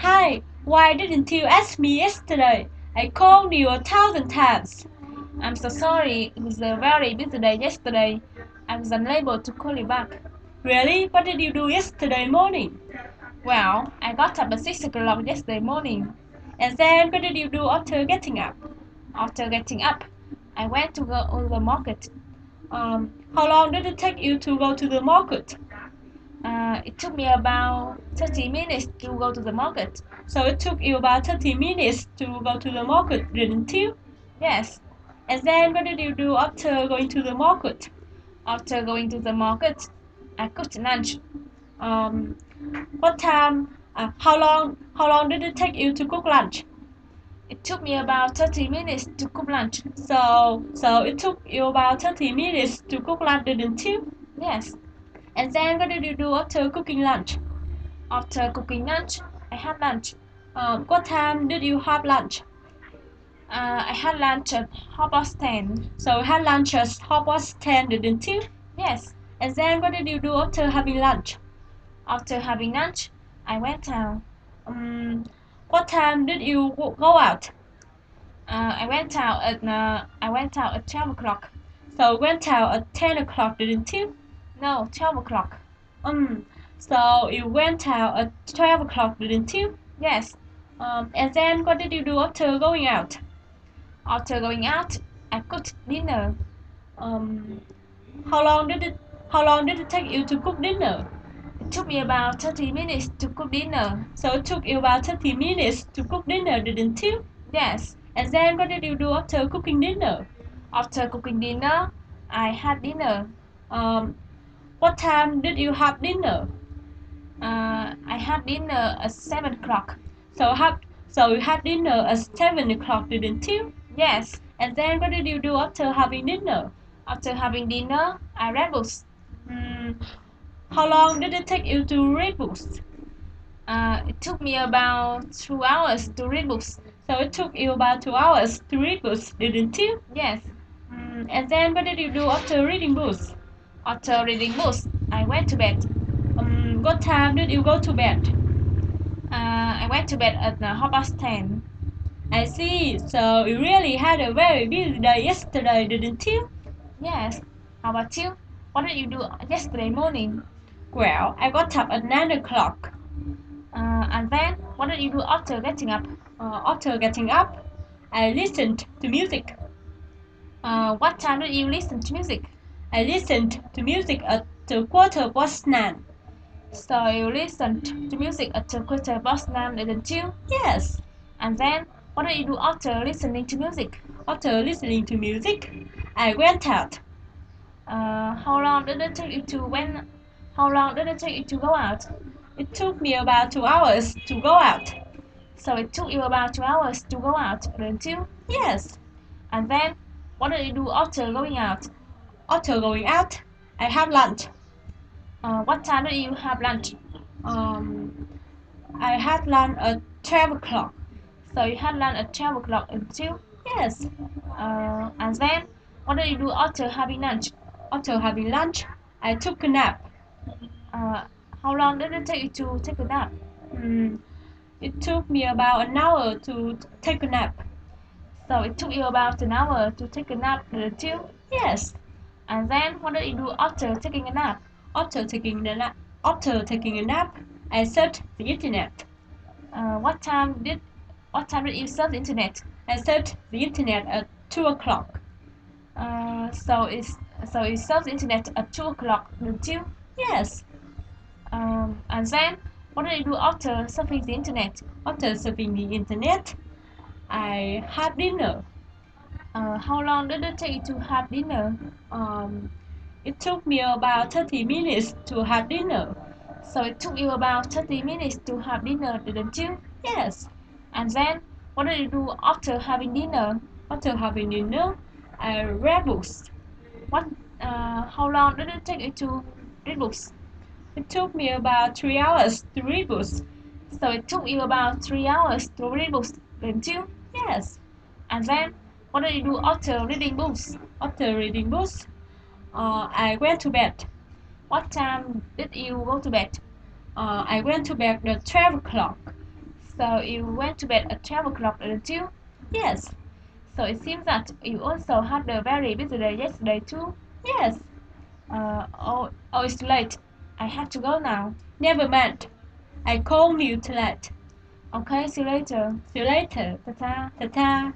Hi, why didn't you ask me yesterday? I called you 1,000 times. I'm so sorry, it was a very busy day yesterday. I was unable to call you back. Really? What did you do yesterday morning? Well, I got up at 6 o'clock yesterday morning. And then what did you do after getting up? After getting up, I went to go to the market. How long did it take you to go to the market? It took me about 30 minutes to go to the market. So it took you about 30 minutes to go to the market, didn't you? Yes. And then what did you do after going to the market? After going to the market, I cooked lunch. What time? How long did it take you to cook lunch? It took me about 30 minutes to cook lunch. So it took you about 30 minutes to cook lunch, didn't you? Yes. And then what did you do after cooking lunch? After cooking lunch, I had lunch. What time did you have lunch? I had lunch at 10:30. So you had lunch at 10:30, didn't you? Yes. And then what did you do after having lunch? After having lunch, I went out. What time did you go out? I went out at 12 o'clock. So you went out at 10 o'clock, didn't you? No, 12 o'clock. So you went out at 12 o'clock, didn't you? Yes. And then what did you do after going out? After going out, I cooked dinner. How long did it take you to cook dinner? It took me about 30 minutes to cook dinner. So it took you about 30 minutes to cook dinner, didn't you? Yes. And then what did you do after cooking dinner? After cooking dinner, I had dinner. What time did you have dinner? I had dinner at 7 o'clock. So you had dinner at 7 o'clock, didn't you? Yes. And then what did you do after having dinner? After having dinner, I read books. How long did it take you to read books? It took me about 2 hours to read books. So it took you about 2 hours to read books, didn't you? Yes. And then what did you do after reading books? After reading books, I went to bed. What time did you go to bed? I went to bed at 10:30. I see. So you really had a very busy day yesterday, didn't you? Yes. How about you? What did you do yesterday morning? Well, I got up at 9 o'clock. And then, what did you do after getting up? After getting up, I listened to music. What time did you listen to music? I listened to music at 9:15. So you listened to music at 9:15, didn't you? Yes. And then, what did you do after listening to music? After listening to music, I went out. How long did it take you to go out? It took me about 2 hours to go out. So it took you about 2 hours to go out, didn't you? Yes. And then, what did you do after going out? After going out, I had lunch. What time did you have lunch? I had lunch at 12 o'clock. So you had lunch at 12 o'clock, didn't you? Yes. And then, what did you do after having lunch? After having lunch, I took a nap. How long did it take you to take a nap? It took me about an hour to take a nap. So it took you about an hour to take a nap, didn't you? Yes. And then, what did you do after taking a nap? After taking a nap, I surfed the internet. What time did you surf the internet? I surfed the internet at 2 o'clock. So you surfed the internet at 2 o'clock, didn't you? Yes. And then, what did you do after surfing the internet? After surfing the internet, I had dinner. How long did it take you to have dinner? It took me about 30 minutes to have dinner. So it took you about 30 minutes to have dinner, didn't you? Yes. And then, what did you do after having dinner? After having dinner, I read books. How long did it take you to read books? It took me about 3 hours to read books. So it took you about 3 hours to read books, didn't you? Yes. And then, what did you do after reading books? After reading books, I went to bed. What time did you go to bed? I went to bed at 12 o'clock. So you went to bed at 12 o'clock, didn't you? Yes. So it seems that you also had a very busy day yesterday too? Yes. Oh, it's too late. I have to go now. Never mind. I called you tonight. Okay, see you later. See you later. Ta-ta. Ta-ta.